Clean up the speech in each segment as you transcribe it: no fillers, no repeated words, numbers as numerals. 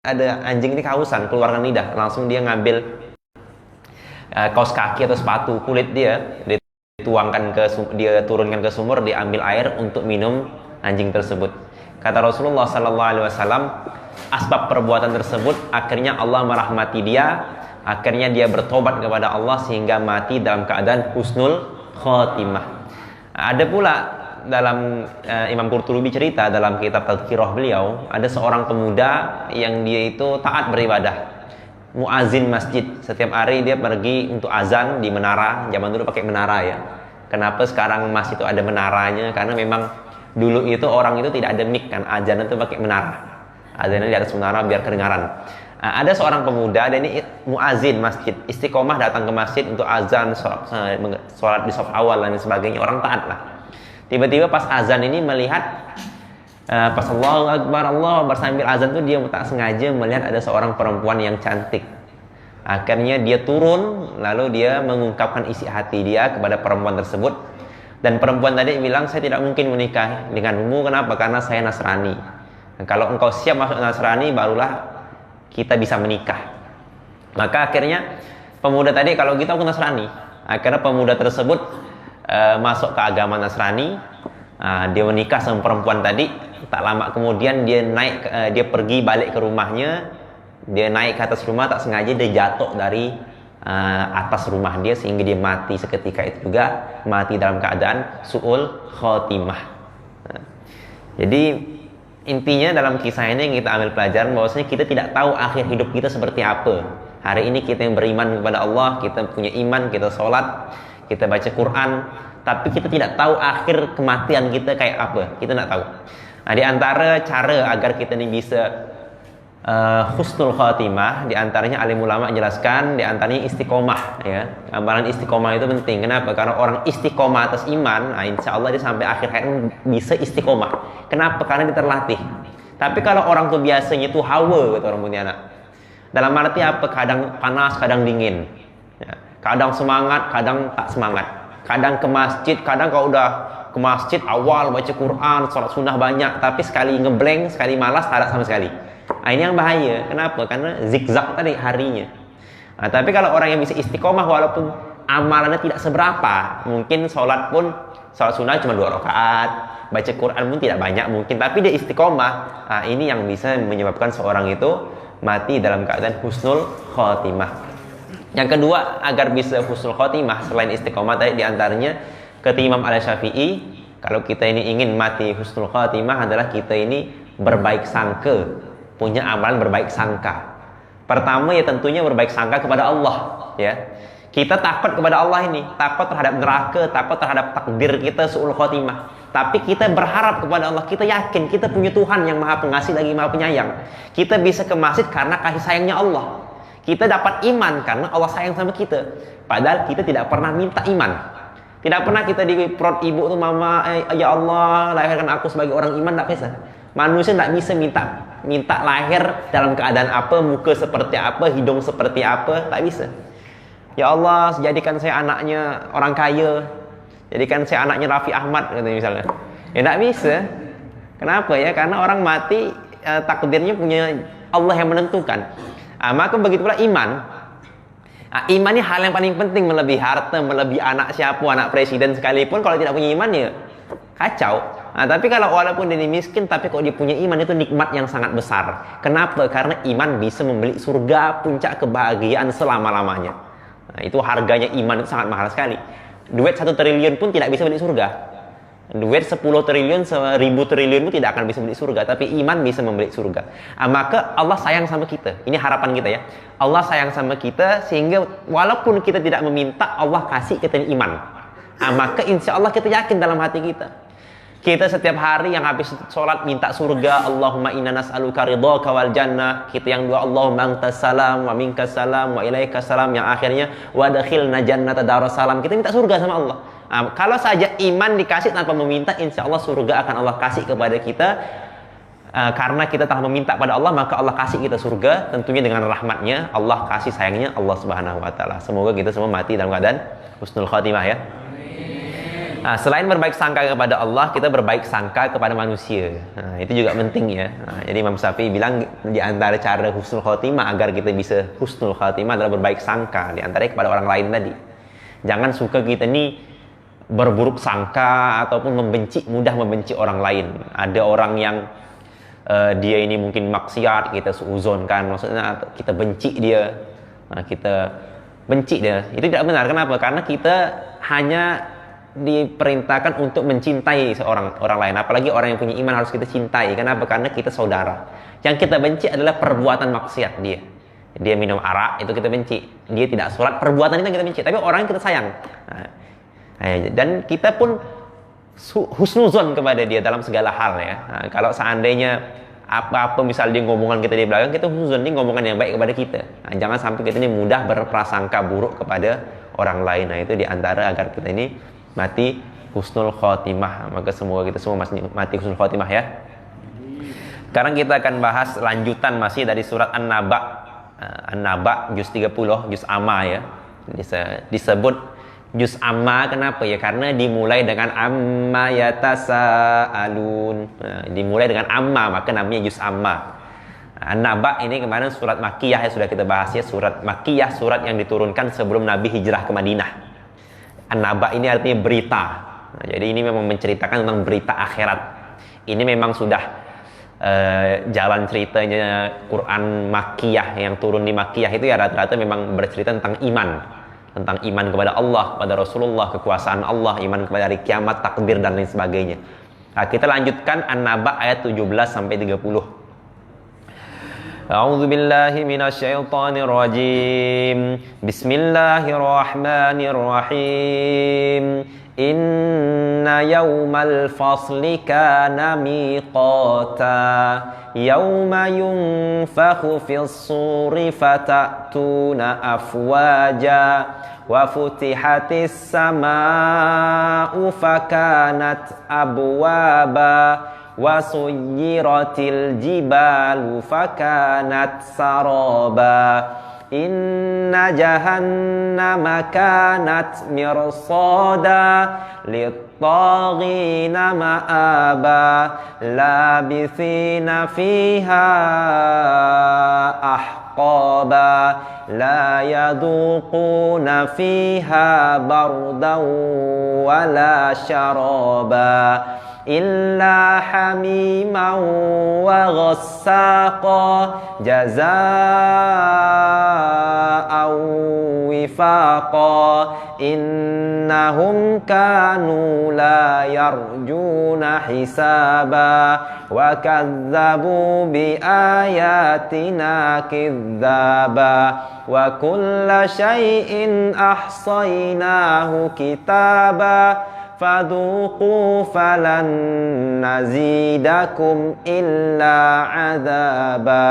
ada anjing ini kehausan, keluarkan lidah, langsung dia ngambil kaos kaki atau sepatu kulit dia dia turunkan ke sumur, diambil air untuk minum anjing tersebut. Kata Rasulullah sallallahu alaihi wasallam, asbab perbuatan tersebut akhirnya Allah merahmati dia, akhirnya dia bertobat kepada Allah sehingga mati dalam keadaan husnul khotimah. Ada pula dalam Imam Qurtubi cerita dalam kitab Tadhkirah beliau, ada seorang pemuda yang dia itu taat beribadah, muazin masjid. Setiap hari dia pergi untuk azan di menara. Zaman dulu pakai menara ya. Kenapa sekarang masjid itu ada menaranya? Karena memang dulu itu orang itu tidak ada mic kan, azan itu pakai menara. Azannya di atas menara biar kedengaran. Ada seorang pemuda, dan ini muazin masjid, istiqomah datang ke masjid untuk azan, sholat di shaf awal dan sebagainya, orang taat lah. Tiba-tiba pas azan ini melihat pas Allahu Akbar sambil azan tuh dia tak sengaja melihat ada seorang perempuan yang cantik. Akhirnya dia turun, lalu dia mengungkapkan isi hati dia kepada perempuan tersebut. Dan perempuan tadi bilang, saya tidak mungkin menikah denganmu. Kenapa? Karena saya Nasrani. Dan kalau engkau siap masuk Nasrani, barulah kita bisa menikah. Maka akhirnya pemuda tadi, kalau gitu aku Nasrani. Akhirnya pemuda tersebut masuk ke agama Nasrani. Dia menikah sama perempuan tadi. Tak lama kemudian dia dia pergi balik ke rumahnya. Dia naik ke atas rumah, tak sengaja dia jatuh dari atas rumah dia sehingga dia mati seketika itu juga, mati dalam keadaan su'ul khotimah. Jadi intinya dalam kisah ini yang kita ambil pelajaran bahwasanya kita tidak tahu akhir hidup kita seperti apa. Hari ini kita yang beriman kepada Allah, kita punya iman, kita sholat, kita baca Quran, tapi kita tidak tahu akhir kematian kita kayak apa. Kita tidak tahu. Nah, di antara cara agar kita ini bisa husnul khatimah, di antaranya alim ulama jelaskan, di antaranya istiqomah ya. Amalan istiqomah itu penting. Kenapa? Karena orang istiqomah atas iman, insya Allah dia sampai akhir hayat bisa istiqomah. Kenapa? Karena dia terlatih. Tapi kalau orang tuh biasanya tuh hawa, kata orang Pontianak. Dalam arti apa? Kadang panas, kadang dingin ya. Kadang semangat, kadang tak semangat. Kadang ke masjid, kadang kalau udah ke masjid awal baca Quran, sholat sunnah banyak, tapi sekali ngeblank, sekali malas, tak ada sama sekali. Nah, ini yang bahaya. Kenapa? Karena zigzag tadi harinya. Nah, tapi kalau orang yang bisa istiqomah walaupun amalannya tidak seberapa, mungkin sholat sunnah cuma 2 rakaat, baca Quran pun tidak banyak mungkin, tapi dia istiqomah. Nah, ini yang bisa menyebabkan seorang itu mati dalam keadaan husnul khotimah. Yang kedua, agar bisa husnul khotimah selain istiqomah tadi, diantaranya kata Imam Al-Syafi'i, kalau kita ini ingin mati husnul khotimah adalah kita ini berbaik sangka, punya amalan berbaik sangka. Pertama ya tentunya berbaik sangka kepada Allah ya. Kita takut kepada Allah ini, takut terhadap neraka, takut terhadap takdir kita su'ul khotimah. Tapi kita berharap kepada Allah, kita yakin kita punya Tuhan yang Maha Pengasih lagi Maha Penyayang. Kita bisa ke masjid karena kasih sayangnya Allah. Kita dapat iman karena Allah sayang sama kita. Padahal kita tidak pernah minta iman. Tidak pernah kita di perut ibu tuh, mama, ya Allah lahirkan aku sebagai orang iman, tak bisa. Manusia tidak bisa minta lahir dalam keadaan apa, muka seperti apa, hidung seperti apa, tak bisa. Ya Allah, jadikan saya anaknya orang kaya, jadikan saya anaknya Raffi Ahmad misalnya. Ya tak bisa. Kenapa ya? Karena orang mati takdirnya punya Allah yang menentukan. Maka begitu pula iman. Iman ini hal yang paling penting, melebihi harta, melebihi anak siapa, anak presiden sekalipun, kalau tidak punya iman ya kacau. Tapi kalau walaupun dia miskin, tapi kalau dia punya iman, itu nikmat yang sangat besar. Kenapa? Karena iman bisa membeli surga, puncak kebahagiaan selama-lamanya. Itu harganya iman itu sangat mahal sekali. Duit 1 triliun pun tidak bisa beli surga. Duit 10 triliun, 1000 triliun pun tidak akan bisa beli surga. Tapi iman bisa membeli surga. Maka Allah sayang sama kita. Ini harapan kita ya. Allah sayang sama kita sehingga walaupun kita tidak meminta, Allah kasih kita iman. Maka insya Allah kita yakin dalam hati kita. Kita setiap hari yang habis sholat minta surga, Allahumma inna nas'aluka ridhaka wal jannah. Kita yang dua, Allahumma antas salam wa minkas salam wa ilaikas salam, yang akhirnya wa dakhilna jannata darussalam. Kita minta surga sama Allah. Kalau saja iman dikasih tanpa meminta, insya Allah surga akan Allah kasih kepada kita. Karena kita telah meminta pada Allah, maka Allah kasih kita surga, tentunya dengan rahmatnya, Allah kasih sayangnya Allah Subhanahu wa ta'ala. Semoga kita semua mati dalam keadaan husnul khatimah ya. Selain berbaik sangka kepada Allah, kita berbaik sangka kepada manusia. Itu juga penting ya. Jadi Imam Syafi'i bilang di antara cara husnul khotimah agar kita bisa husnul khotimah adalah berbaik sangka di antaranya kepada orang lain tadi. Jangan suka kita ini berburuk sangka ataupun mudah membenci orang lain. Ada orang yang dia ini mungkin maksiat, kita suuzonkan, maksudnya kita benci dia. Kita benci dia. Itu tidak benar. Kenapa? Karena kita hanya diperintahkan untuk mencintai orang lain, apalagi orang yang punya iman harus kita cintai. Kenapa? Karena kita saudara. Yang kita benci adalah perbuatan maksiat dia minum arak, itu kita benci. Dia tidak sholat, perbuatan itu kita benci. Tapi orang yang kita sayang. Dan kita pun husnuzon kepada dia dalam segala hal ya. Kalau seandainya apa-apa misal dia ngomongan kita di belakang, kita husnuzon, dia ngomongan yang baik kepada kita. Jangan sampai kita ini mudah berprasangka buruk kepada orang lain. Itu diantara agar kita ini mati husnul khotimah. Maka semoga kita semua mati husnul khotimah ya. Sekarang kita akan bahas lanjutan masih dari surat An-Naba. An-Naba juz 30, juz amma ya. Disebut juz amma kenapa ya? Karena dimulai dengan amma yatasaalun. Dimulai dengan amma, maka namanya juz amma. An-Naba ini kemarin surat Makkiyah ya, sudah kita bahas ya. Surat Makkiyah, surat yang diturunkan sebelum Nabi hijrah ke Madinah. An-Naba ini artinya berita. Jadi ini memang menceritakan tentang berita akhirat. Ini memang sudah jalan ceritanya Quran Makkiyah yang turun di Makkiyah itu ya rata-rata memang bercerita tentang iman kepada Allah, pada Rasulullah, kekuasaan Allah, iman kepada hari kiamat, takdir dan lain sebagainya. Kita lanjutkan An-Naba ayat 17 sampai 30. A'udzu billahi minasyaitonir rajim. Bismillahirrahmanirrahim. Inna yawmal fasli kana miqata. Yawma yunfakhu fis suri fatatuna afwaja. Wa futihatis samaa'u fakanat abwaba. Wa suyyiratil jibalu fakanat saraba. Inna jahannama kanat mirsada lit-taghina ma'aba labithina fiha ahqaba la yaduquna fiha bardan wala syaraba illa hamiman wa ghassaqa jazaa'an wifaqa innahum kanu la yarjuna hisaba wa kadzabu bi ayatina kidzaba wa kulla syai'in ahsaynahu kitaba fadhuqu falan nazidakum illa adzaba.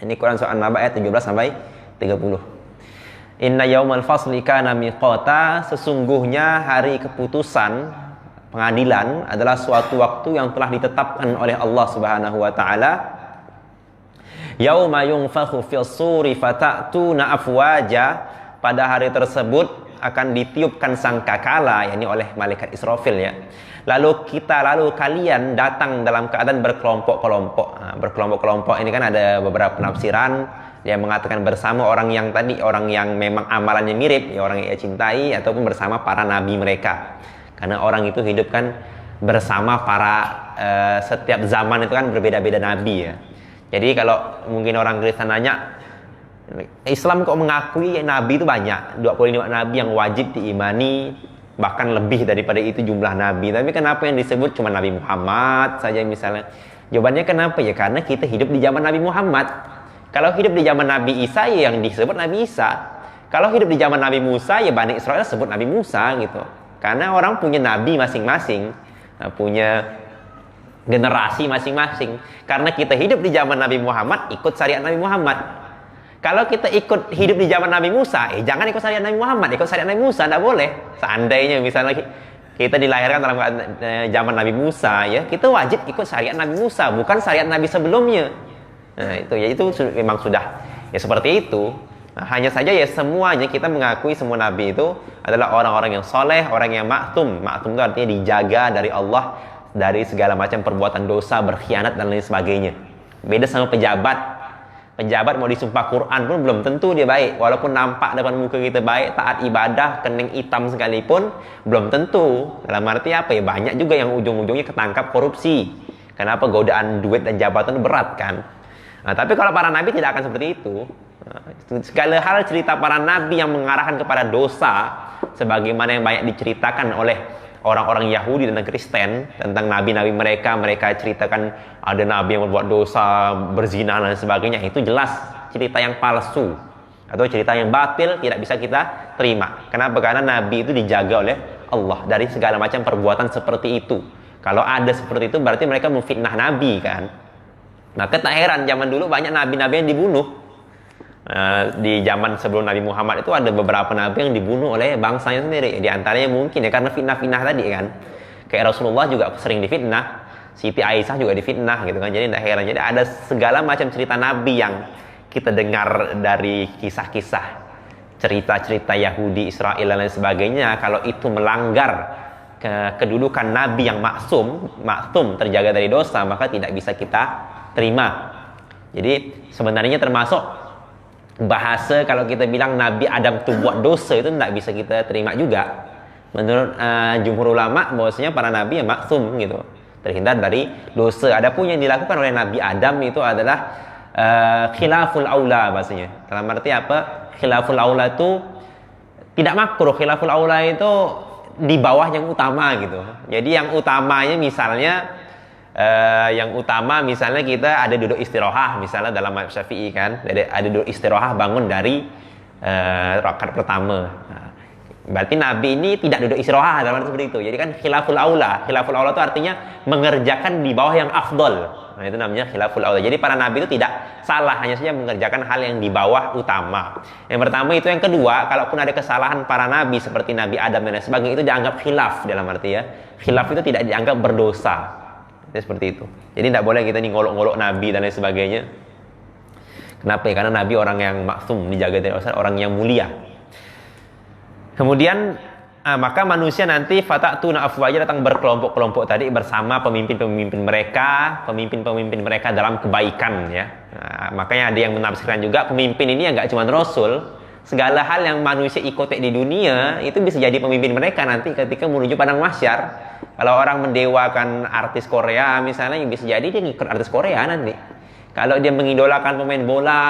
Ini Quran surah An-Naba ayat 17 sampai 30. Inna yaumal fasli kana miqata, sesungguhnya hari keputusan pengadilan adalah suatu waktu yang telah ditetapkan oleh Allah Subhanahu wa taala. Yauma yunfakhu fis suri fatatuna afwaja, pada hari tersebut akan ditiupkan sangkakala, yakni oleh malaikat Israfil ya. Lalu kalian datang dalam keadaan berkelompok-kelompok. Berkelompok-kelompok ini kan ada beberapa penafsiran yang mengatakan bersama orang yang memang amalannya mirip, ya orang yang ia cintai, ataupun bersama para nabi mereka. Karena orang itu hidup kan bersama setiap zaman itu kan berbeda-beda nabi ya. Jadi kalau mungkin orang Kristen nanya, Islam kok mengakui nabi itu banyak, 25 nabi yang wajib diimani, bahkan lebih daripada itu jumlah nabi. Tapi kenapa yang disebut cuma Nabi Muhammad saja misalnya? Jawabannya kenapa ya? Karena kita hidup di zaman Nabi Muhammad. Kalau hidup di zaman Nabi Isa ya yang disebut Nabi Isa. Kalau hidup di zaman Nabi Musa ya Bani Israel sebut Nabi Musa gitu. Karena orang punya nabi masing-masing, punya generasi masing-masing. Karena kita hidup di zaman Nabi Muhammad, ikut syariat Nabi Muhammad. Kalau kita hidup di zaman Nabi Musa, jangan ikut syariat Nabi Muhammad, ikut syariat Nabi Musa, tidak boleh. Seandainya misalnya kita dilahirkan dalam zaman Nabi Musa, ya kita wajib ikut syariat Nabi Musa, bukan syariat Nabi sebelumnya. Nah itu memang sudah ya seperti itu. Nah, hanya saja ya semuanya kita mengakui semua Nabi itu adalah orang-orang yang soleh, orang yang maktum. Maktum itu artinya dijaga dari Allah dari segala macam perbuatan dosa, berkhianat dan lain sebagainya. Beda sama pejabat. Pejabat mau disumpah Quran pun belum tentu dia baik. Walaupun nampak depan muka kita baik, taat ibadah, kening hitam sekalipun, belum tentu. Dalam arti apa ya? Banyak juga yang ujung-ujungnya ketangkap korupsi. Kenapa? Godaan duit dan jabatan berat kan. Nah, tapi kalau para nabi tidak akan seperti itu. Segala hal cerita para nabi yang mengarahkan kepada dosa, sebagaimana yang banyak diceritakan oleh orang-orang Yahudi dan Kristen tentang nabi-nabi mereka ceritakan ada nabi yang berbuat dosa, berzina dan sebagainya, itu jelas cerita yang palsu atau cerita yang batil, tidak bisa kita terima. Kenapa? Karena nabi itu dijaga oleh Allah dari segala macam perbuatan seperti itu. Kalau ada seperti itu berarti mereka memfitnah nabi kan. Maka tak heran zaman dulu banyak nabi-nabi yang dibunuh. Di zaman sebelum Nabi Muhammad itu ada beberapa nabi yang dibunuh oleh bangsanya sendiri. Di antaranya mungkin ya karena fitnah-fitnah tadi kan. Kayak Rasulullah juga sering difitnah, Siti Aisyah juga difitnah gitu kan. Jadi tidak heran. Jadi ada segala macam cerita nabi yang kita dengar dari kisah-kisah, cerita-cerita Yahudi, Israel dan lain sebagainya. Kalau itu melanggar kedudukan nabi yang maktum terjaga dari dosa, maka tidak bisa kita terima. Jadi sebenarnya termasuk bahasa kalau kita bilang Nabi Adam itu buat dosa, itu tidak bisa kita terima juga. Menurut jumhur ulama bahwasanya para nabi yang maksum gitu, terhindar dari dosa. Adapun yang dilakukan oleh Nabi Adam itu adalah khilaful aula bahasanya. Dalam arti apa? Khilaful aula itu tidak makruh. Khilaful aula itu di bawah yang utama gitu. Jadi yang utamanya misalnya misalnya kita ada duduk istirahat misalnya dalam mazhab Syafi'i kan, ada duduk istirahat bangun dari rakaat pertama. Berarti Nabi ini tidak duduk istirahat dalam arti seperti itu. Jadi kan khilaful aula. Khilaful aula itu artinya mengerjakan di bawah yang afdol. Nah, itu namanya khilaful aula. Jadi para nabi itu tidak salah, hanya saja mengerjakan hal yang di bawah utama. Yang pertama itu. Yang kedua, kalaupun ada kesalahan para nabi seperti Nabi Adam dan sebagainya, itu dianggap khilaf dalam arti ya. Khilaf itu tidak dianggap berdosa. Seperti itu. Jadi tidak boleh kita nih ngolok-ngolok nabi dan lain sebagainya. Kenapa ya? Karena nabi orang yang maksum, dijaga dari dosa, orang yang mulia. Kemudian maka manusia nanti fatatuna afwaja, datang berkelompok-kelompok tadi bersama pemimpin-pemimpin mereka dalam kebaikan ya. Makanya ada yang menafsirkan juga pemimpin ini ya nggak cuma rasul, segala hal yang manusia ikuti di dunia itu bisa jadi pemimpin mereka nanti ketika menuju padang mahsyar. Kalau orang mendewakan artis Korea misalnya, bisa jadi dia ngikut artis Korea nanti. Kalau dia mengidolakan pemain bola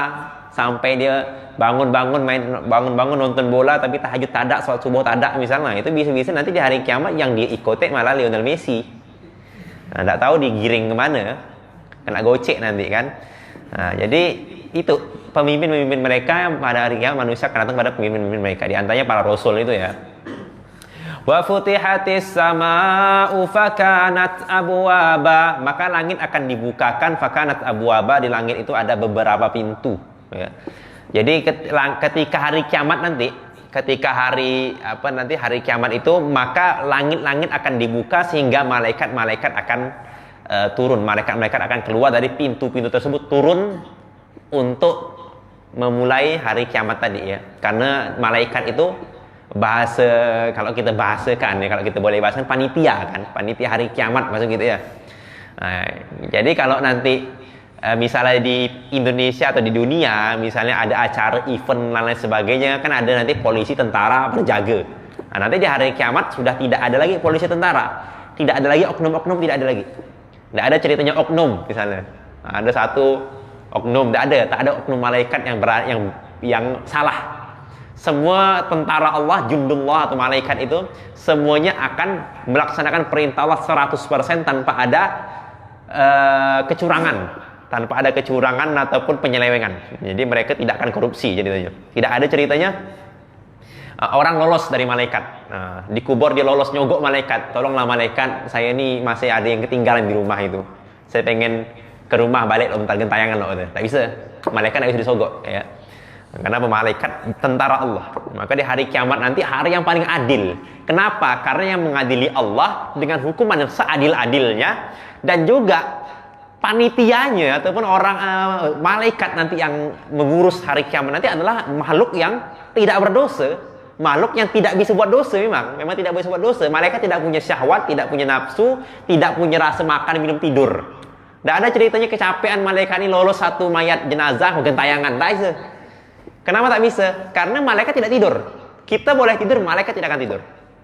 sampai dia bangun-bangun nonton bola tapi tahajud tak ada, sholat subuh tak ada misalnya, itu bisa-bisa nanti di hari kiamat yang dia ikuti malah Lionel Messi. Nah, tak tahu digiring kemana, kena gocek nanti kan. Nah, jadi itu pemimpin-pemimpin mereka yang pada hari kiamat manusia akan datang pada pemimpin-pemimpin mereka, di antaranya para rasul itu ya. Wa futihatis sama'u fakanat abwaba, maka langit akan dibukakan, fakanat abwaba, di langit itu ada beberapa pintu ya. Jadi ketika hari kiamat nanti, hari kiamat itu, maka langit-langit akan dibuka sehingga malaikat-malaikat akan turun, malaikat-malaikat akan keluar dari pintu-pintu tersebut, turun untuk memulai hari kiamat tadi ya. Karena malaikat itu kalau kita boleh bahasakan panitia hari kiamat maksud gitu ya. Nah, jadi kalau nanti misalnya di Indonesia atau di dunia misalnya ada acara event dan lain sebagainya, kan ada nanti polisi tentara berjaga. Nah, nanti di hari kiamat sudah tidak ada lagi polisi tentara, tidak ada lagi oknum-oknum, tidak ada ceritanya oknum misalnya. Nah, ada satu oknum, tak ada oknum malaikat yang salah. Semua tentara Allah, jundullah atau malaikat itu semuanya akan melaksanakan perintah Allah 100% tanpa ada kecurangan ataupun penyelewengan. Jadi mereka tidak akan korupsi jadinya. Tidak ada ceritanya orang lolos dari malaikat. Nah, dikubur dia lolos nyogok malaikat. Tolonglah malaikat, saya ini masih ada yang ketinggalan di rumah itu. Saya pengen ke rumah balik loh, bentar gentayangan loh. Tak bisa. Malaikat tidak bisa disogok ya. Karena malaikat tentara Allah. Maka di hari kiamat nanti hari yang paling adil. Kenapa? Karena yang mengadili Allah dengan hukuman yang seadil-adilnya, dan juga panitianya ataupun orang malaikat nanti yang mengurus hari kiamat nanti adalah makhluk yang tidak berdosa. makhluk yang tidak bisa buat dosa memang tidak bisa buat dosa. Malaikat tidak punya syahwat, tidak punya nafsu, tidak punya rasa makan, minum, tidur. Tidak ada ceritanya kecapean malaikat ini lolos satu mayat jenazah gentayangan. Tak bisa. Kenapa tak bisa? Karena malaikat tidak tidur. Kita boleh tidur, malaikat tidak akan tidur.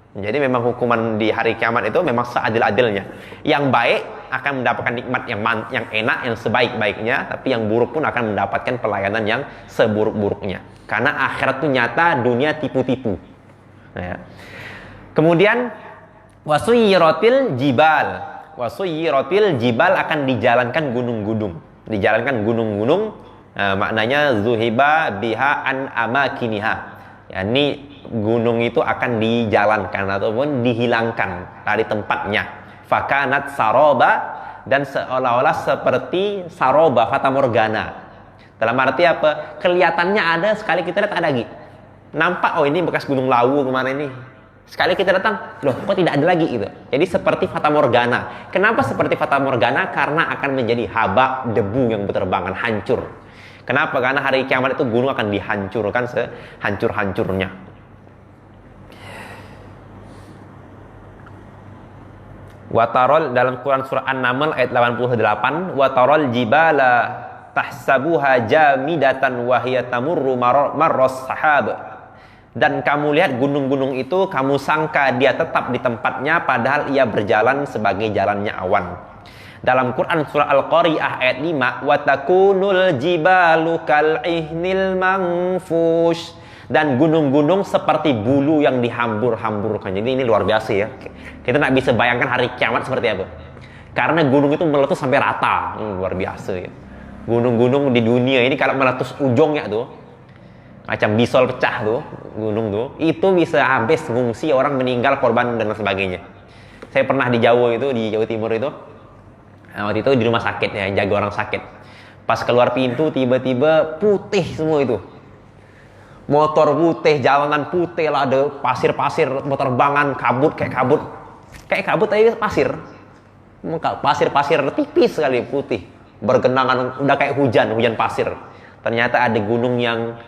Jadi memang hukuman di hari kiamat itu memang seadil-adilnya. Yang baik akan mendapatkan nikmat yang enak, yang sebaik-baiknya, tapi yang buruk pun akan mendapatkan pelayanan yang seburuk-buruknya. Karena akhirat itu nyata, dunia tipu-tipu. Nah, ya. Kemudian wasuyiratil jibal. Wasuyiratil jibal akan dijalankan gunung-gunung. Dijalankan gunung-gunung, maknanya zuhiba biha an amakiniha. Yani gunung itu akan dijalankan ataupun dihilangkan dari tempatnya. Fakanat saroba, dan seolah-olah seperti saroba, fata morgana. Dalam arti apa? Kelihatannya ada, sekali kita lihat ada lagi. Nampak, oh ini bekas gunung Lawu kemana ini. Sekali kita datang, loh kok tidak ada lagi gitu. Jadi seperti fata morgana. Kenapa seperti fata morgana? Karena akan menjadi haba, debu yang berterbangan, hancur. Kenapa? Karena hari kiamat itu gunung akan dihancurkan sehancur-hancurnya. Watarol dalam Quran surah An-Naml ayat 88, watarol jibala tahsabuha jamidatan wa hiya tamurru marras sahab. Dan kamu lihat gunung-gunung itu, kamu sangka dia tetap di tempatnya padahal ia berjalan sebagai jalannya awan. Dalam Quran surah Al-Qari'ah ayat 5, wa takunul jibalu kal'ihnil manfush. Dan gunung-gunung seperti bulu yang dihambur-hamburkan. Jadi ini luar biasa ya. Kita tak bisa bayangkan hari kiamat seperti apa. Karena gunung itu meletus sampai rata. Luar biasa ya. Gunung-gunung di dunia ini kalau meletus ujungnya tuh, macam bisol pecah tuh, gunung tuh, itu bisa habis ngungsi, orang meninggal, korban dan sebagainya. Saya pernah di Jawa itu, di Jawa Timur itu, waktu itu di rumah sakit ya, jaga orang sakit. Pas keluar pintu tiba-tiba putih semua itu. Motor putih, jalanan putih lah, ada pasir-pasir berterbangan, kabut tapi pasir. Pasir-pasir tipis sekali putih, bergenangan, udah kayak hujan pasir. Ternyata ada gunung yang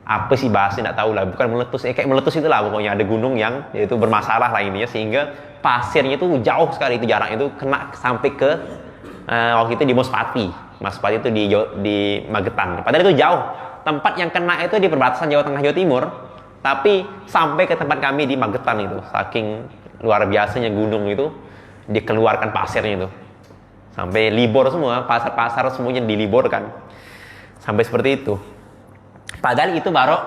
apa sih bahasanya nggak tahu lah, bukan meletus, kayak meletus itulah pokoknya. Ada gunung yang itu bermasalah lah ininya, sehingga pasirnya itu jauh sekali, itu jarak itu kena sampai ke waktu itu di Mospati itu di Magetan. Padahal itu jauh. Tempat yang kena itu di perbatasan Jawa Tengah Jawa Timur, tapi sampai ke tempat kami di Magetan itu, saking luar biasanya gunung itu dikeluarkan pasirnya itu, sampai libur semua, pasar-pasar semuanya diliburkan, sampai seperti itu. Padahal itu baru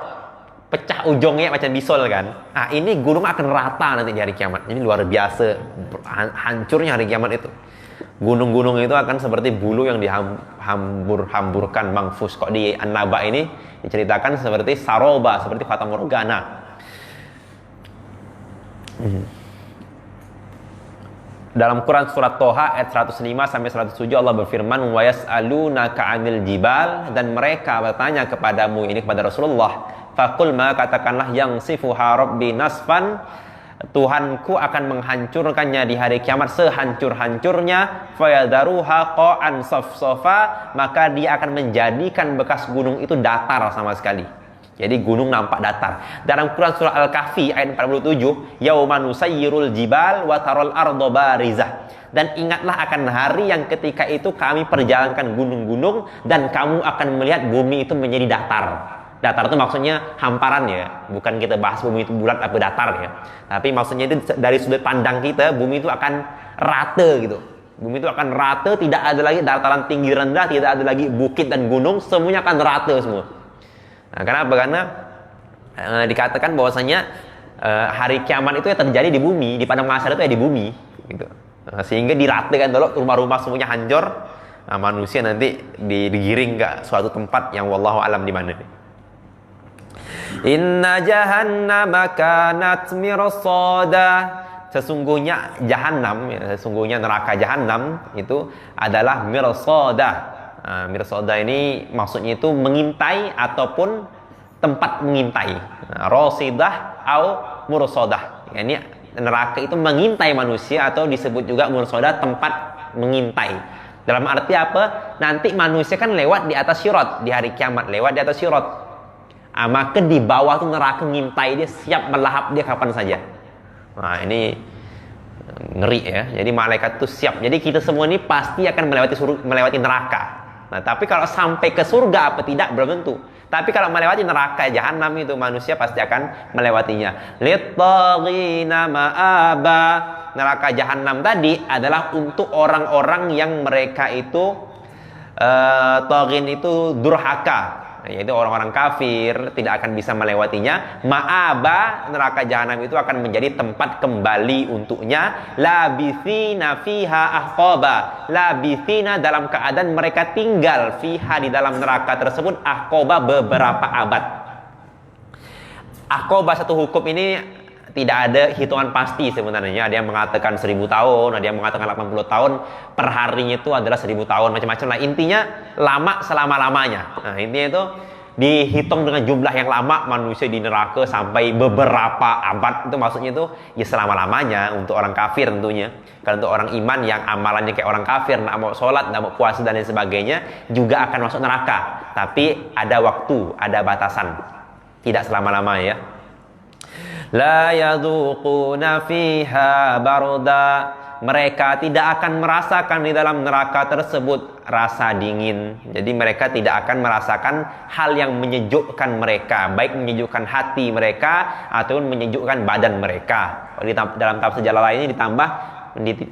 pecah ujungnya macam bisol kan. Nah ini gunung akan rata nanti di hari kiamat. Ini luar biasa hancurnya hari kiamat itu. Gunung-gunung itu akan seperti bulu yang dihambur-hamburkan, mangfus. Kok di An-Naba ini diceritakan seperti saroba, seperti fata morgana. Dalam Quran surat Toha ayat 105 sampai 107 Allah berfirman, wa yas'alunaka 'anil jibal, dan mereka bertanya kepadamu, ini kepada Rasulullah, faqul ma, katakanlah, yang sifuha rabbi nasfan, Tuhanku akan menghancurkannya di hari kiamat sehancur-hancurnya, fayadaruha qa'an safsafa, maka dia akan menjadikan bekas gunung itu datar sama sekali. Jadi gunung nampak datar. Dalam Quran surah Al-Kahfi ayat 47, yauma nusayyirul jibal wa taral arda barizah. Dan ingatlah akan hari yang ketika itu kami perjalankan gunung-gunung dan kamu akan melihat bumi itu menjadi datar. Datar itu maksudnya hamparan ya, bukan kita bahas bumi itu bulat atau datar ya. Tapi maksudnya itu dari sudut pandang kita, bumi itu akan rata gitu. Bumi itu akan rata, tidak ada lagi dataran tinggi rendah, tidak ada lagi bukit dan gunung, semuanya akan rata semua. Nah, kenapa? Karena dikatakan bahwasanya hari kiamat itu ya terjadi di bumi, di padang mahsyar itu ya di bumi gitu. Sehingga diratakan dulu, rumah-rumah semuanya hancur. Nah, manusia nanti digiring ke suatu tempat yang wallahu alam di mana. Inna jahannama kanat mirsada. Sesungguhnya jahannam, ya, sesungguhnya neraka jahannam itu adalah mirsada. Mirsada ini maksudnya itu mengintai ataupun tempat mengintai. Rasidah atau mursadah. Ya, ini neraka itu mengintai manusia, atau disebut juga mursadah, tempat mengintai. Dalam arti apa? Nanti manusia kan lewat di atas sirat di hari kiamat, lewat di atas sirat. Maka di bawah tuh neraka ngintai dia, siap melahap dia kapan saja. Nah, ini ngeri ya. Jadi malaikat tuh siap. Jadi kita semua ini pasti akan melewati neraka. Nah, tapi kalau sampai ke surga apa tidak belum tentu. Tapi kalau melewati neraka jahanam itu manusia pasti akan melewatinya. Lit-taghina ma'aba. Neraka jahanam tadi adalah untuk orang-orang yang mereka itu taghin itu durhaka, yaitu orang-orang kafir, tidak akan bisa melewatinya. Ma'aba, neraka jahanam itu akan menjadi tempat kembali untuknya. Labithina fiha ahqaba. Labithina dalam keadaan mereka tinggal fiha di dalam neraka tersebut ahqaba beberapa abad. Ahqaba satu hukum ini tidak ada hitungan pasti sebenarnya. Ada yang mengatakan 1000 tahun, ada yang mengatakan 80 tahun. Per harinya itu adalah 1000 tahun, macam-macam lah. Intinya lama selama-lamanya. Nah, intinya itu dihitung dengan jumlah yang lama manusia di neraka sampai beberapa abad. Itu maksudnya itu ya selama-lamanya untuk orang kafir tentunya. Kalau untuk orang iman yang amalannya kayak orang kafir, nggak mau sholat, nggak mau puasa dan lain sebagainya, juga akan masuk neraka. Tapi ada waktu, ada batasan. Tidak selama-lamanya ya. La yadhuquna fiha barda. Mereka tidak akan merasakan di dalam neraka tersebut rasa dingin. Jadi mereka tidak akan merasakan hal yang menyejukkan mereka, baik menyejukkan hati mereka ataupun menyejukkan badan mereka. Dalam tafsir Jalalain ini ditambah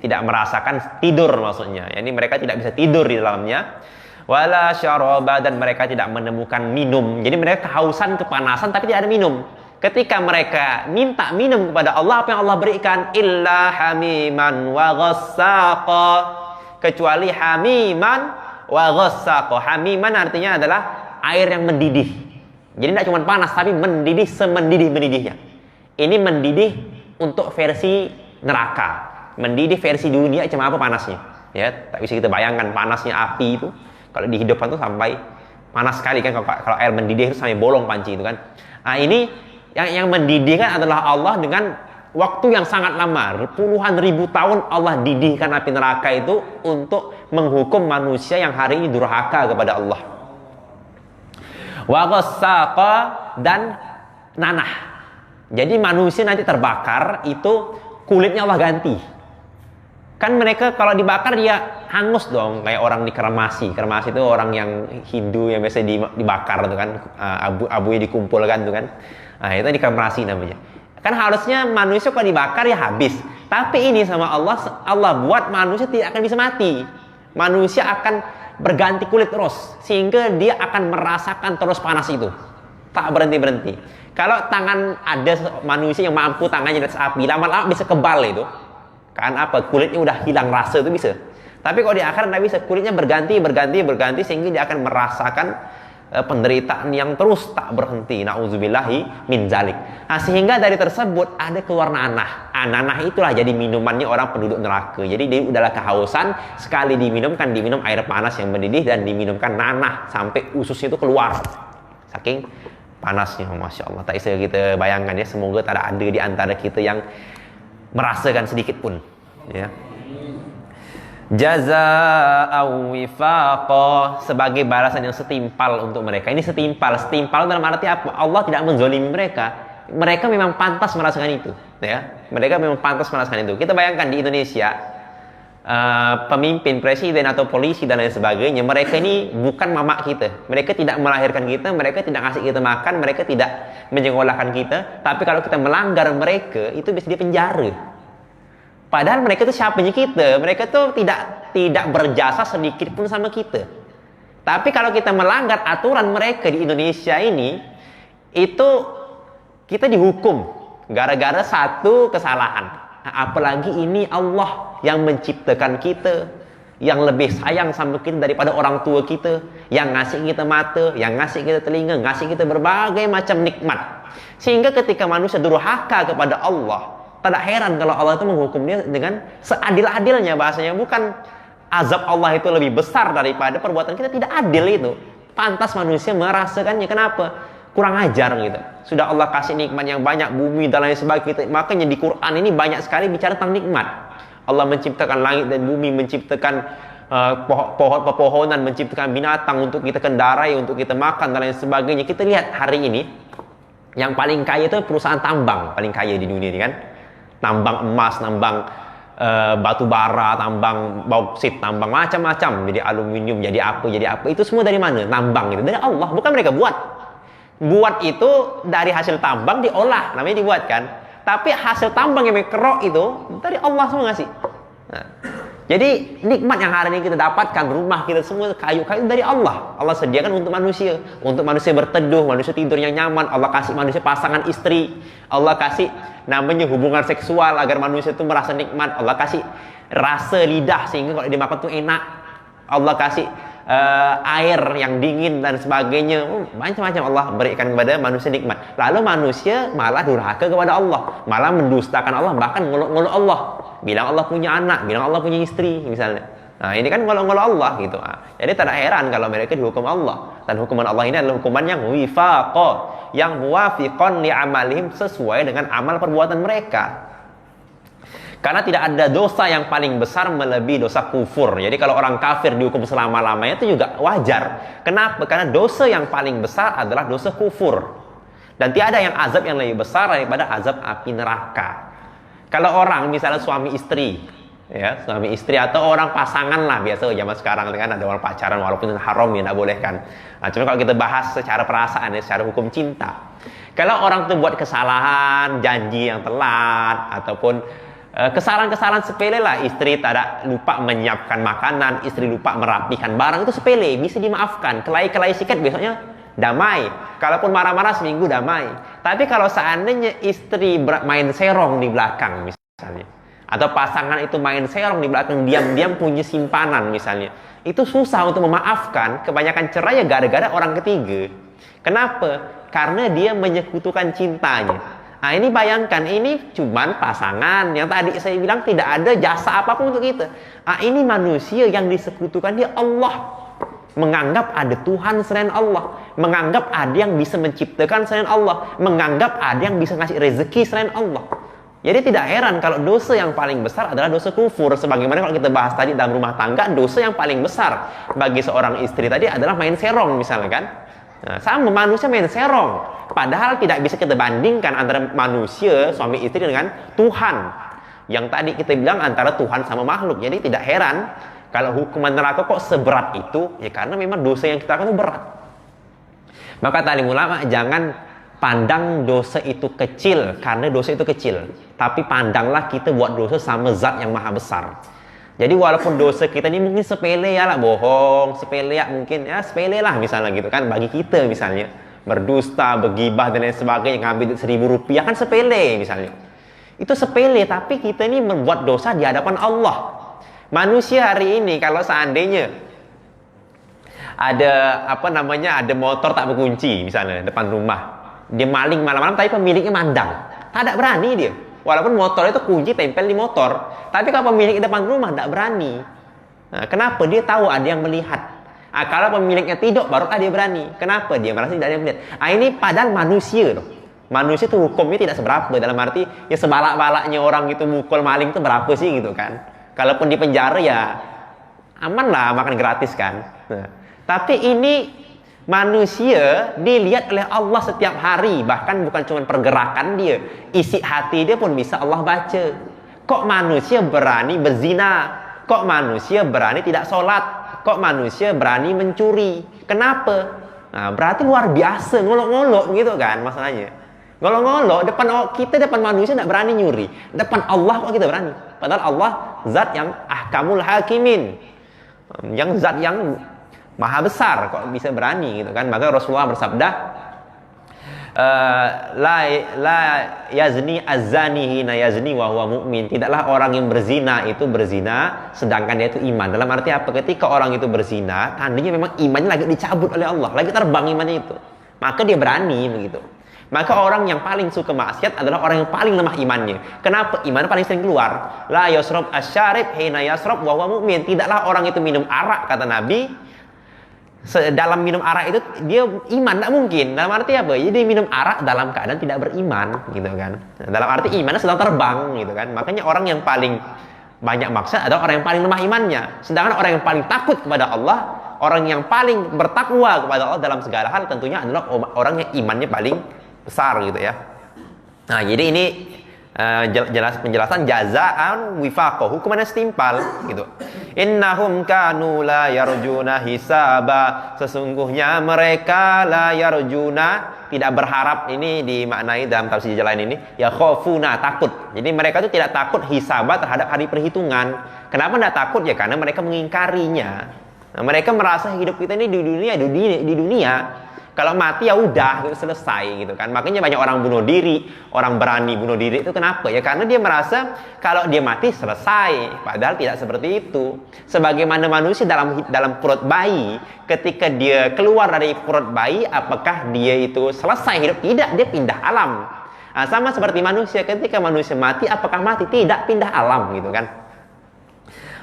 tidak merasakan tidur maksudnya. Yani mereka tidak bisa tidur di dalamnya. Wala syaraba, dan mereka tidak menemukan minum. Jadi mereka kehausan, kepanasan tapi tidak ada minum. Ketika mereka minta minum kepada Allah, apa yang Allah berikan? Illa hamiman wa ghassaqa. Kecuali hamiman wa ghassaqa. Hamiman artinya adalah air yang mendidih. Jadi tidak cuma panas, tapi mendidih semendidih-mendidihnya. Ini mendidih untuk versi neraka. Mendidih versi dunia cuma apa panasnya. Ya, tak bisa kita bayangkan panasnya api itu. Kalau di hidupan itu sampai panas sekali kan. Kalau air mendidih itu sampai bolong panci itu kan. Nah, ini yang mendidihkan adalah Allah dengan waktu yang sangat lama. Puluhan ribu tahun Allah didihkan api neraka itu untuk menghukum manusia yang hari ini durhaka kepada Allah. Wa ghassaqa, dan nanah. Jadi manusia nanti terbakar itu kulitnya Allah ganti. Kan mereka kalau dibakar dia hangus dong, kayak orang dikremasi. Kremasi itu orang yang Hindu yang biasa dibakar tuh kan, abunya dikumpulkan tuh kan. Nah, itu dikremasi namanya. Kan harusnya manusia kalau dibakar ya habis. Tapi ini sama Allah buat manusia tidak akan bisa mati. Manusia akan berganti kulit terus, sehingga dia akan merasakan terus panas itu. Tak berhenti-berhenti. Kalau tangan ada manusia yang mampu tangannya di atas api, lama-lama bisa kebal itu. Kan apa? Kulitnya udah hilang rasa itu bisa. Tapi kalau di akhirat tidak bisa, kulitnya berganti sehingga dia akan merasakan penderitaan yang terus tak berhenti. Nauzubillahi min zalik. Nah, sehingga dari tersebut ada keluar nanah. Nanah itulah jadi minumannya orang penduduk neraka. Jadi dia udahlah kehausan, sekali diminum air panas yang mendidih dan diminumkan nanah sampai ususnya itu keluar. Saking panasnya, Masya Allah. Tak bisa kita bayangkan ya. Semoga tak ada di antara kita yang merasakan sedikit pun ya. Jazaa'u wifaqa, sebagai balasan yang setimpal untuk mereka. Ini setimpal dalam arti apa? Allah tidak menzalimi mereka. Mereka memang pantas merasakan itu ya. Mereka memang pantas merasakan itu. Kita bayangkan di Indonesia, pemimpin, presiden atau polisi dan lain sebagainya, mereka ini bukan mamak kita. Mereka tidak melahirkan kita, mereka tidak ngasih kita makan, mereka tidak menyekolahkan kita. Tapi kalau kita melanggar mereka, itu bisa dipenjara. Padahal mereka itu siapanya kita. Mereka itu tidak berjasa sedikit pun sama kita. Tapi kalau kita melanggar aturan mereka di Indonesia ini, itu kita dihukum gara-gara satu kesalahan. Nah, apalagi ini Allah yang menciptakan kita, yang lebih sayang sama kita daripada orang tua kita, yang ngasih kita mata, yang ngasih kita telinga, ngasih kita berbagai macam nikmat. Sehingga ketika manusia durhaka kepada Allah, tidak heran kalau Allah itu menghukumnya dengan seadil-adilnya. Bahasanya bukan azab Allah itu lebih besar daripada perbuatan kita, tidak adil itu. Pantas manusia merasakannya. Kenapa? Kurang ajar gitu. Sudah Allah kasih nikmat yang banyak, bumi dan lain sebagainya. Makanya di Quran ini banyak sekali bicara tentang nikmat. Allah menciptakan langit dan bumi, menciptakan pohon pepohonan, menciptakan binatang untuk kita kendarai, untuk kita makan dan lain sebagainya. Kita lihat hari ini yang paling kaya itu perusahaan tambang paling kaya di dunia ini kan. Tambang emas, tambang batu bara, tambang bauksit, tambang macam-macam, jadi aluminium, jadi apa, itu semua dari mana? Tambang itu dari Allah, bukan mereka buat itu dari hasil tambang diolah, namanya dibuat kan. Tapi hasil tambang yang kerok itu dari Allah semua ngasih. Nah, jadi nikmat yang hari ini kita dapatkan, rumah kita semua kayu-kayu dari Allah. Allah sediakan untuk manusia berteduh, manusia tidur yang nyaman. Allah kasih manusia pasangan istri, Allah kasih namanya hubungan seksual agar manusia itu merasa nikmat. Allah kasih rasa lidah sehingga kalau dimakan tuh enak. Allah kasih air yang dingin dan sebagainya. Macam-macam Allah berikan kepada manusia nikmat. Lalu manusia malah durhaka kepada Allah, malah mendustakan Allah, bahkan ngolok-ngolok Allah. Bilang Allah punya anak, bilang Allah punya istri misalnya. Nah, ini kan ngolok-ngolok Allah gitu. Jadi tak heran kalau mereka dihukum Allah. Dan hukuman Allah ini adalah hukuman yang wifaqa, yang muwafiqan li amalihim, sesuai dengan amal perbuatan mereka. Karena tidak ada dosa yang paling besar melebihi dosa kufur. Jadi kalau orang kafir dihukum selama-lamanya itu juga wajar. Kenapa? Karena dosa yang paling besar adalah dosa kufur. Dan tiada yang azab yang lebih besar daripada azab api neraka. Kalau orang misalnya suami istri, ya suami istri atau orang pasangan lah, biasa zaman sekarang kan ada orang pacaran walaupun haram ya, tidak boleh kan. Nah, cuma kalau kita bahas secara perasaan ya, secara hukum cinta, kalau orang itu buat kesalahan, janji yang telat ataupun kesalahan-kesalahan sepele lah, istri tidak lupa menyiapkan makanan, istri lupa merapikan barang, itu sepele, bisa dimaafkan. Kelahi-kelahi sikit besoknya damai. Kalaupun marah-marah seminggu damai. Tapi kalau seandainya istri main serong di belakang misalnya, atau pasangan itu main serong di belakang, diam-diam punya simpanan misalnya, itu susah untuk memaafkan. Kebanyakan cerai ya gara-gara orang ketiga. Kenapa? Karena dia menyekutukan cintanya. Nah, ini bayangkan, ini cuman pasangan yang tadi saya bilang tidak ada jasa apapun untuk kita. Nah, ini manusia yang disekutukan dia Allah. Menganggap ada Tuhan selain Allah, menganggap ada yang bisa menciptakan selain Allah, menganggap ada yang bisa ngasih rezeki selain Allah. Jadi tidak heran kalau dosa yang paling besar adalah dosa kufur. Sebagaimana kalau kita bahas tadi dalam rumah tangga, dosa yang paling besar bagi seorang istri tadi adalah main serong misalnya kan. Nah, sama manusia main serong, padahal tidak bisa kita bandingkan antara manusia suami istri dengan Tuhan. Yang tadi kita bilang antara Tuhan sama makhluk. Jadi tidak heran kalau hukuman neraka kok seberat itu, ya karena memang dosa yang kita lakukan itu berat. Maka alim ulama jangan pandang dosa itu kecil karena dosa itu kecil, tapi pandanglah kita buat dosa sama zat yang maha besar. Jadi walaupun dosa kita ini mungkin sepele ya lah, bohong, sepele ya mungkin ya sepele lah misalnya gitu kan, bagi kita misalnya berdusta, bergibah dan lain sebagainya, ngambil 1.000 rupiah kan sepele misalnya. Itu sepele, tapi kita ini membuat dosa di hadapan Allah. Manusia hari ini kalau seandainya ada ada motor tak berkunci misalnya depan rumah, dia maling malam-malam tapi pemiliknya mandang, tak berani dia. Walaupun motor itu kunci tempel di motor, tapi kalau pemilik di depan rumah tak berani. Nah, kenapa? Dia tahu ada yang melihat. Nah, kalau pemiliknya tidur baru dia berani. Kenapa? Dia merasa tidak ada yang melihat. Nah, ini padahal manusia tuh. Manusia itu hukumnya tidak seberapa, dalam arti ya sebalak-balaknya orang itu mukul maling itu berapa sih gitu kan. Kalaupun di penjara ya aman lah, makan gratis kan. Nah, tapi ini manusia dilihat oleh Allah setiap hari. Bahkan bukan cuma pergerakan dia, isi hati dia pun bisa Allah baca. Kok manusia berani berzina? Kok manusia berani tidak sholat? Kok manusia berani mencuri? Kenapa? Nah, berarti luar biasa, ngolok-ngolok gitu kan masalahnya. Ngolok-ngolok depan manusia tidak berani nyuri, depan Allah kok kita berani. Padahal Allah zat yang ahkamul hakimin, yang zat yang maha besar, kok bisa berani gitu kan. Maka Rasulullah bersabda, la yazni az-zani hina yazni wa huwa mu'min. Tidaklah orang yang berzina itu berzina sedangkan dia itu iman. Dalam arti apa? Ketika orang itu berzina, tandanya memang imannya lagi dicabut oleh Allah, lagi terbang imannya itu, maka dia berani begitu. Maka orang yang paling suka maksiat adalah orang yang paling lemah imannya. Kenapa? Iman paling sering keluar. La yasrab asyarib hina yasrab wa huwa mu'min. Tidaklah orang itu minum arak, kata Nabi, dalam minum arak itu dia iman, tidak mungkin. Dalam arti apa? Jadi minum arak dalam keadaan tidak beriman gitu kan. Dalam arti imannya sedang terbang gitu kan. Makanya orang yang paling banyak maksiat adalah orang yang paling lemah imannya. Sedangkan orang yang paling takut kepada Allah, orang yang paling bertakwa kepada Allah dalam segala hal tentunya adalah orang yang imannya paling besar gitu ya. Nah, jadi ini penjelasan jazaan wifaqah, hukumannya setimpal gitu. Innahum kanu la yarjuna hisaba, sesungguhnya mereka la yarjuna, tidak berharap, ini dimaknai dalam tafsir lain ini ya khafuna, takut. Jadi mereka itu tidak takut hisaba terhadap hari perhitungan. Kenapa tidak takut? Ya karena mereka mengingkarinya. Nah, mereka merasa hidup kita ini di dunia. Kalau mati ya udah gitu, selesai gitu kan. Makanya banyak orang bunuh diri, orang berani bunuh diri itu kenapa? Ya karena dia merasa kalau dia mati selesai. Padahal tidak seperti itu. Sebagaimana manusia dalam perut bayi, ketika dia keluar dari perut bayi, apakah dia itu selesai hidup? Tidak, dia pindah alam. Nah, sama seperti manusia, ketika manusia mati, apakah mati? Tidak, pindah alam gitu kan.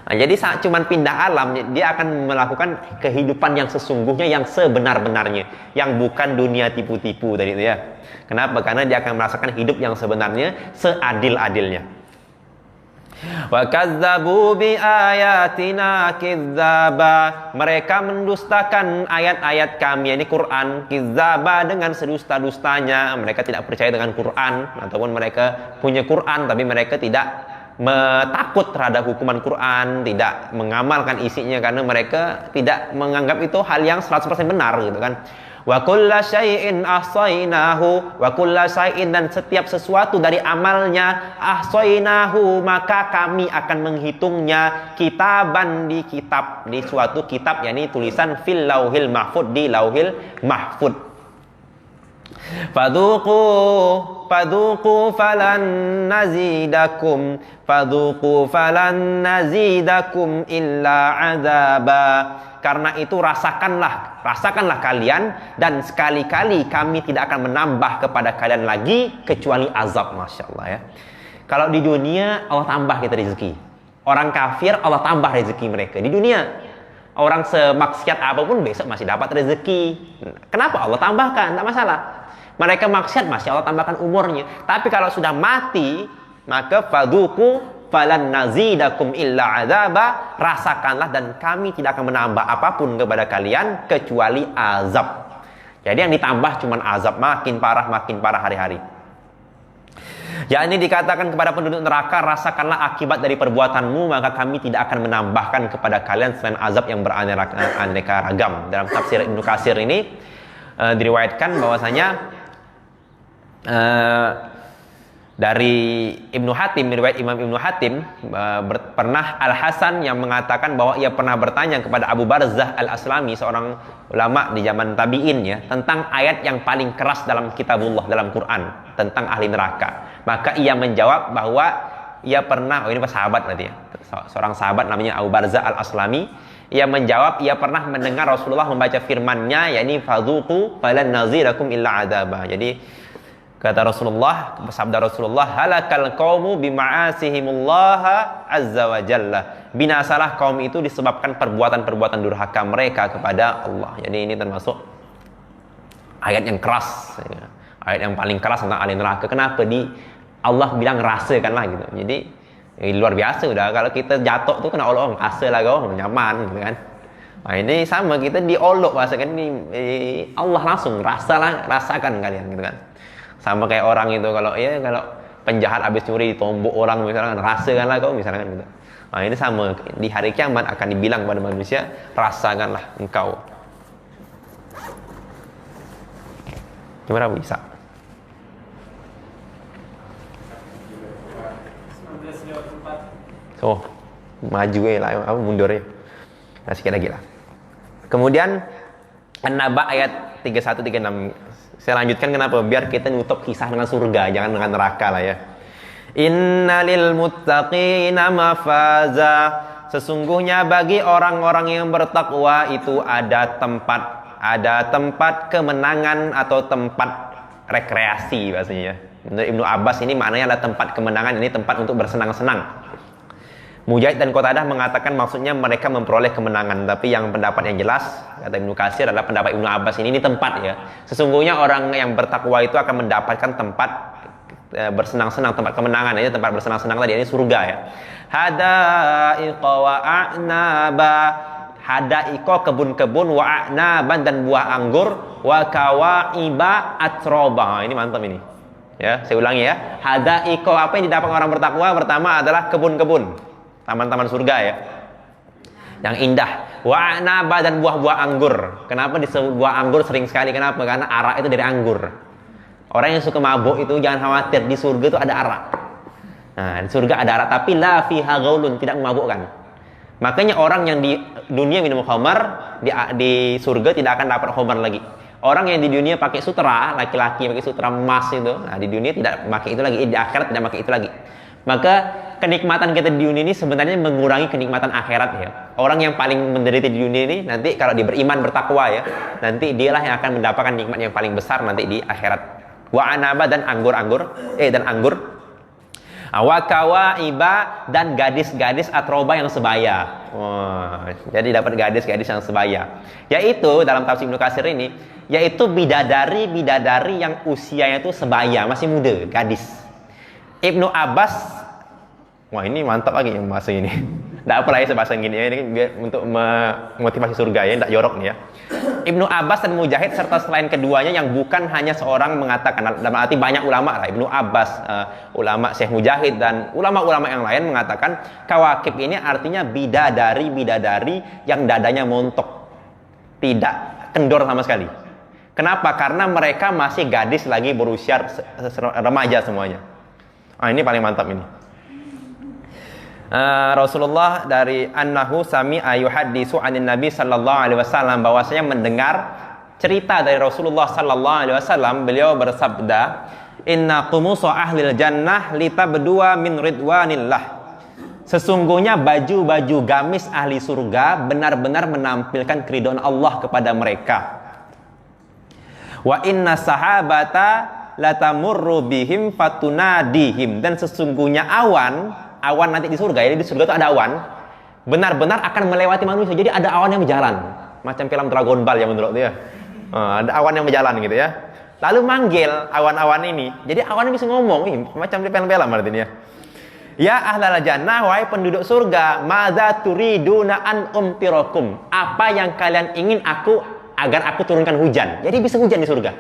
Nah, jadi saat cuman pindah alam, dia akan melakukan kehidupan yang sesungguhnya, yang sebenar-benarnya, yang bukan dunia tipu-tipu tadi itu ya. Kenapa? Karena dia akan merasakan hidup yang sebenarnya, seadil-adilnya. Wa kazzabu bi ayatina kizzaba, mereka mendustakan ayat-ayat kami, ini Quran, kizzaba, dengan sedusta-dustanya. Mereka tidak percaya dengan Quran, ataupun mereka punya Quran tapi mereka tidak takut terhadap hukuman Quran, tidak mengamalkan isinya karena mereka tidak menganggap itu hal yang 100% benar gitu kan. Wa kulla syai'in ahsainahu, wa kulla syai'in, dan setiap sesuatu dari amalnya, ahsainahu, maka kami akan menghitungnya, kitaban, di kitab, di suatu kitab, yakni tulisan fil lauhil mahfud, di lauhil mahfud. Fadhuqu falan nazidakum, fadhuqu falan nazidakum illa azaba, karena itu rasakanlah kalian, dan sekali-kali kami tidak akan menambah kepada kalian lagi kecuali azab. Masya Allah ya. Kalau di dunia Allah tambah kita rezeki, orang kafir Allah tambah rezeki mereka di dunia. Orang semaksiat apapun besok masih dapat rezeki. Kenapa? Allah tambahkan, tak masalah. Mereka maksiat, masya Allah tambahkan umurnya. Tapi kalau sudah mati, maka fadhuqu falan nazidakum illa azaba, rasakanlah dan kami tidak akan menambah apapun kepada kalian kecuali azab. Jadi yang ditambah cuma azab, makin parah hari-hari. Ya, ini dikatakan kepada penduduk neraka, rasakanlah akibat dari perbuatanmu, maka kami tidak akan menambahkan kepada kalian selain azab yang beraneka ragam. Dalam tafsir Ibnu Katsir ini diriwayatkan bahwasanya dari Ibnu Hatim, riwayat Imam Ibnu Hatim, pernah Al-Hasan yang mengatakan bahwa ia pernah bertanya kepada Abu Barzah Al-Aslami, seorang ulama di zaman tabi'in ya, tentang ayat yang paling keras dalam kitabullah, dalam Quran, tentang ahli neraka. Maka ia menjawab bahwa ia pernah, ini sahabat berarti ya, seorang sahabat namanya Abu Barzah Al-Aslami, ia menjawab, ia pernah mendengar Rasulullah membaca firman-Nya, yakni fadhuqu falan nazirakum illa adzaba. Jadi kata Rasulullah, sabda Rasulullah, halakal qaumu bima'asihimullah azza wa jalla, binasalah kaum itu disebabkan perbuatan-perbuatan durhaka mereka kepada Allah. Jadi ini termasuk ayat yang keras ya. Ayat yang paling keras tentang ahli neraka. Kenapa Allah bilang rasakanlah gitu. Jadi luar biasa udah, kalau kita jatuh tuh kena olok, rasalah kau, nyaman gitu kan. Nah, ini sama, kita diolok rasakan ini, Allah langsung rasakan kalian gitu kan. Sama kayak orang itu, kalau penjahat habis curi ditombok orang misalkan, rasakanlah kau misalkan gitu. Nah, ini sama, di hari kiamat akan dibilang kepada manusia, rasakanlah engkau. Gimana Bu Isa? Oh, maju lah, mundur ya. Nah, sedikit lagi lah. Kemudian An-Naba ayat 31 36. Saya lanjutkan, kenapa? Biar kita nutup kisah dengan surga, jangan dengan neraka lah ya. Innalil muttaqina mafaza, sesungguhnya bagi orang-orang yang bertakwa itu ada tempat kemenangan atau tempat rekreasi bahasanya. Menurut Ibnu Abbas ini maknanya adalah tempat kemenangan, ini tempat untuk bersenang-senang. Mujahid dan Qatadah mengatakan maksudnya mereka memperoleh kemenangan, tapi yang pendapat yang jelas kata Ibnu Katsir adalah pendapat Ibnu Abbas ini tempat ya. Sesungguhnya orang yang bertakwa itu akan mendapatkan tempat bersenang-senang, tempat kemenangan ya, tempat bersenang-senang tadi ini surga ya. Hadaiqa wa a'naba, hadaiko kebun-kebun, wa a'naban dan buah anggur, wa kawaiba atroba. Ini mantap ini. Ya, saya ulangi ya. Hadaiko, apa yang didapat orang bertakwa? Pertama adalah kebun-kebun, taman-taman surga ya, yang indah. Wa a'naba dan buah-buah anggur. Kenapa disebut buah anggur sering sekali? Kenapa? Karena arak itu dari anggur. Orang yang suka mabuk itu jangan khawatir, di surga itu ada arak. Nah, di surga ada arak, tapi la fiha gaulun, tidak memabukkan. Makanya orang yang di dunia minum khamar, di surga tidak akan dapat khamar lagi. Orang yang di dunia pakai sutra, laki-laki pakai sutra emas itu, nah di dunia tidak pakai itu lagi, di akhirat tidak pakai itu lagi. Maka kenikmatan kita di dunia ini sebenarnya mengurangi kenikmatan akhirat ya. Orang yang paling menderita di dunia ini nanti kalau dia beriman bertakwa ya, nanti dialah yang akan mendapatkan nikmat yang paling besar nanti di akhirat. Wa anaba dan anggur. Wa kawaiba dan gadis-gadis atroba yang sebaya. Jadi dapat gadis-gadis yang sebaya. Yaitu dalam tafsir Ibnu Katsir ini, yaitu bidadari yang usianya itu sebaya, masih muda, gadis. Ibnu Abbas, wah ini mantap lagi yang bahasa ini. Tidak apa lah ya bahasa gini ya, ini biar untuk memotivasi surga ya, tidak jorok nih ya. Ibnu Abbas dan Mujahid serta selain keduanya yang bukan hanya seorang mengatakan, dalam arti banyak ulama lah, Ibnu Abbas, ulama Syekh Mujahid dan ulama-ulama yang lain mengatakan kawakib ini artinya bidadari yang dadanya montok, tidak kendor sama sekali. Kenapa? Karena mereka masih gadis lagi, berusia remaja semuanya. Ini paling mantap ini. Rasulullah dari annahu sami'a yuhaddisu anin Nabi sallallahu alaihi wasallam, bahwasanya mendengar cerita dari Rasulullah sallallahu alaihi wasallam, beliau bersabda, inna qumusa ahlil jannah litabdua min ridwanillah. Sesungguhnya baju-baju gamis ahli surga benar-benar menampilkan keridhaan Allah kepada mereka. Wa inna sahabata latamurru bihim fatunadihim, dan sesungguhnya awan nanti di surga, jadi di surga itu ada awan, benar-benar akan melewati manusia. Jadi ada awan yang berjalan, macam film Dragon Ball ya menurut dia. Ada awan yang berjalan gitu ya. Lalu manggil awan-awan ini. Jadi awan ini bisa ngomong, macam di film-film artinya. Ya ahlal jannah, wahai penduduk surga, madza turiduna an umtirakum. Apa yang kalian ingin agar aku turunkan hujan. Jadi bisa hujan di surga.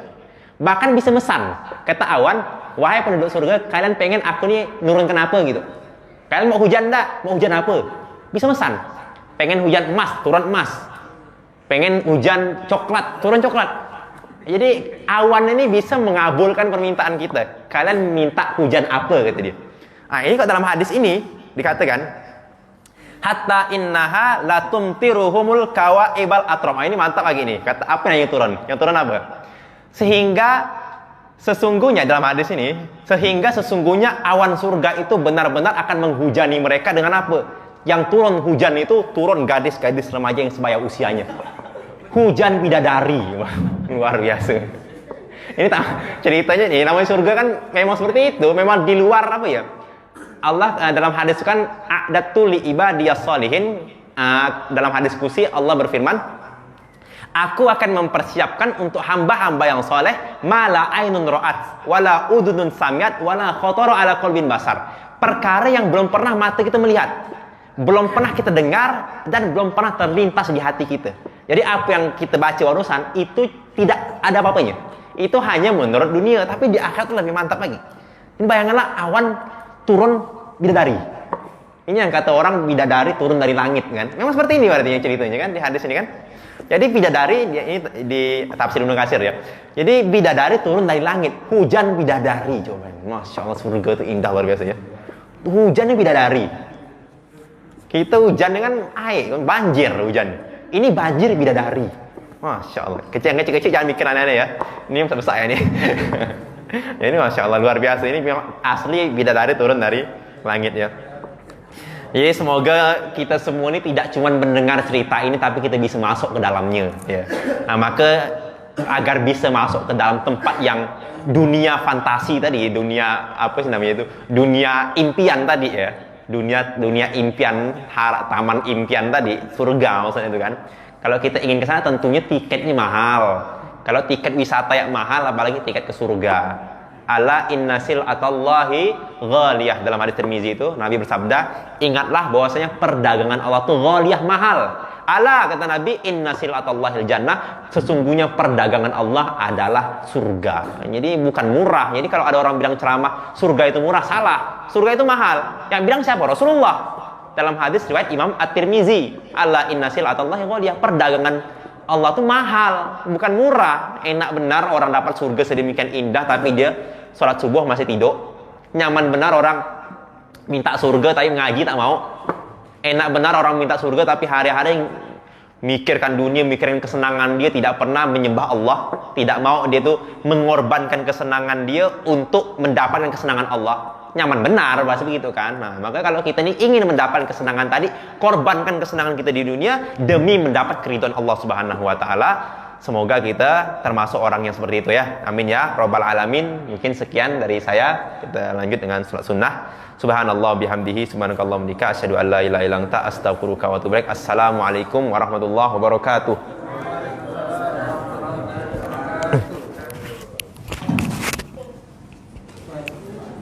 Bahkan bisa mesan. Kata awan, wahai penduduk surga, kalian pengen aku nih nurunkan apa gitu. Kalian mau hujan enggak? Mau hujan apa? Bisa mesan. Pengen hujan emas, turun emas. Pengen hujan coklat, turun coklat. Jadi awan ini bisa mengabulkan permintaan kita. Kalian minta hujan apa, kata dia. Ini kok dalam hadis ini dikatakan hatta innaha latumtiruhumul kawaibal atram. Ini mantap lagi nih. Kata apa yang turun? Yang turun apa? Sesungguhnya dalam hadis ini, sesungguhnya awan surga itu benar-benar akan menghujani mereka dengan apa? Yang turun hujan itu turun gadis-gadis remaja yang sebaya usianya. Hujan bidadari. Luar biasa. Ini ceritanya nih, namanya surga kan memang seperti itu, memang di luar apa ya? Allah dalam hadis kan a'datul li ibadiyas sholihin, dalam hadis kursi Allah berfirman, aku akan mempersiapkan untuk hamba-hamba yang soleh mala ainun ra'at wala udunun samiat wala khotoro ala qalbin basar. Perkara yang belum pernah mata kita melihat, belum pernah kita dengar, dan belum pernah terlintas di hati kita. Jadi apa yang kita baca warusan itu tidak ada apa-apanya. Itu hanya menurut dunia, tapi di akhirat itu lebih mantap lagi. Ini bayanganlah awan turun bidadari. Ini yang kata orang bidadari turun dari langit kan. Memang seperti ini artinya ceritanya kan di hadis ini kan. Jadi bidadari, ini di tafsir Ibnu Katsir ya. Jadi bidadari turun dari langit, hujan bidadari, coba. Masya Allah, surga itu indah luar biasa ya. Hujannya bidadari. Kita hujan dengan air, banjir hujan. Ini banjir bidadari. Masya Allah. Kecil-kecil jangan mikir aneh-aneh ya. Ini yang besar ya nih. Ya ini Masya Allah luar biasa. Ini memang asli bidadari turun dari langit ya. Jadi semoga kita semua ini tidak cuma mendengar cerita ini, tapi kita bisa masuk ke dalamnya. Ya. Nah, maka agar bisa masuk ke dalam tempat yang dunia fantasi tadi, dunia apa sih namanya itu, dunia impian tadi ya, dunia impian, taman impian tadi, surga maksudnya itu kan. Kalau kita ingin ke sana tentunya tiketnya mahal. Kalau tiket wisata yang mahal, apalagi tiket ke surga. Ala inna sil'atallahi ghaliyah. Dalam hadis Tirmizi itu Nabi bersabda, ingatlah bahwasanya perdagangan Allah itu ghaliyah, mahal. Ala, kata Nabi, inna sil'atallahil jannah, sesungguhnya perdagangan Allah adalah surga. Jadi bukan murah. Jadi kalau ada orang bilang ceramah surga itu murah, salah. Surga itu mahal. Yang bilang siapa? Rasulullah. Dalam hadis riwayat Imam At-Tirmizi, ala inna sil'atallahi ghaliyah, perdagangan Allah itu mahal, bukan murah. Enak benar orang dapat surga sedemikian indah tapi dia sholat subuh masih tidur. Nyaman benar orang minta surga tapi ngaji tak mau. Enak benar orang minta surga tapi hari-hari mikirkan dunia, mikirin kesenangan dia, tidak pernah menyembah Allah. Tidak mau dia tuh mengorbankan kesenangan dia untuk mendapatkan kesenangan Allah. Nyaman benar bahasa begitu kan. Nah, maka kalau kita ini ingin mendapatkan kesenangan tadi, korbankan kesenangan kita di dunia demi mendapat keridhaan Allah Subhanahu wa taala. Semoga kita termasuk orang yang seperti itu ya. Amin ya rabbal alamin. Mungkin sekian dari saya. Kita lanjut dengan salat sunnah. Subhanallah bihamdihi, subhanakallahumma wa bihamdika, asyhadu an la ilaha illa anta, astaghfiruka wa atubu ilaik. Assalamualaikum warahmatullahi wabarakatuh.